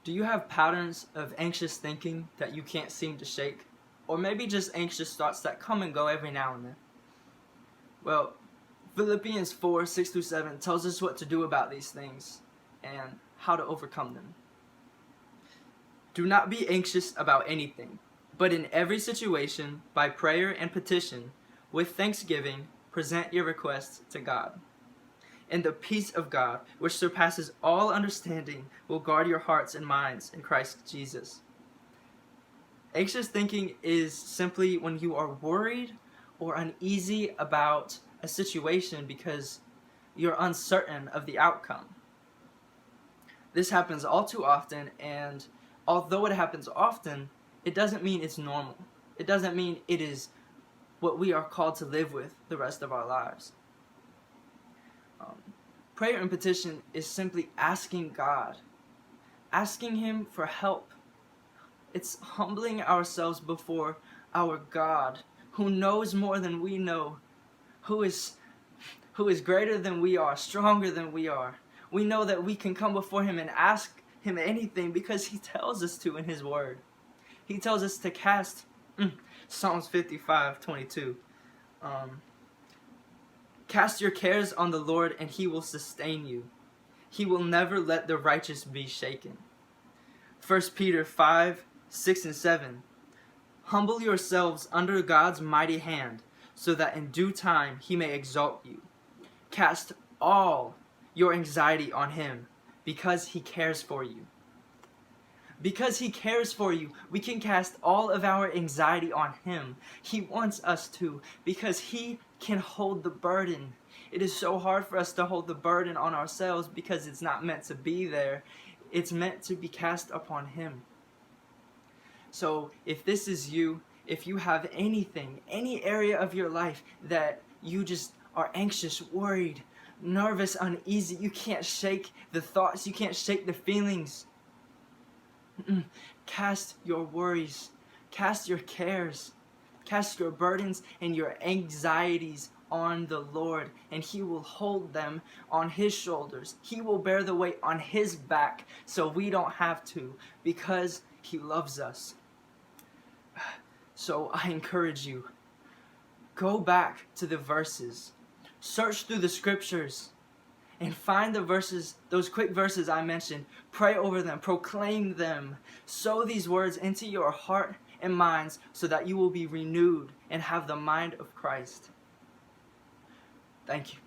Do you have patterns of anxious thinking that you can't seem to shake? Or maybe just anxious thoughts that come and go every now and then? Well, Philippians 4:6-7 tells us what to do about these things and how to overcome them. Do not be anxious about anything, but in every situation, by prayer and petition, with thanksgiving, present your requests to God. And the peace of God, which surpasses all understanding, will guard your hearts and minds in Christ Jesus. Anxious thinking is simply when you are worried or uneasy about a situation because you're uncertain of the outcome. This happens all too often, and although it happens often, it doesn't mean it's normal. It doesn't mean it is what we are called to live with the rest of our lives. Prayer and petition is simply asking God, asking Him for help. It's humbling ourselves before our God, who knows more than we know, who is greater than we are, stronger than we are. We know that we can come before Him and ask Him anything because He tells us to in His Word. He tells us to cast Psalms 55:22. Cast your cares on the Lord, and He will sustain you. He will never let the righteous be shaken. 1 Peter 5:6-7. Humble yourselves under God's mighty hand, so that in due time He may exalt you. Cast all your anxiety on Him, because He cares for you. Because He cares for you, we can cast all of our anxiety on Him. He wants us to, because He can hold the burden. It is so hard for us to hold the burden on ourselves because it's not meant to be there. It's meant to be cast upon Him. So if this is you, if you have anything, any area of your life that you just are anxious, worried, nervous, uneasy, you can't shake the thoughts, you can't shake the feelings, cast your worries, cast your cares, cast your burdens and your anxieties on the Lord, and He will hold them on His shoulders. He will bear the weight on His back so we don't have to, because He loves us. So I encourage you, go back to the verses, search through the scriptures, and find the verses, those quick verses I mentioned. Pray over them, proclaim them, sow these words into your heart and minds so that you will be renewed and have the mind of Christ. Thank you.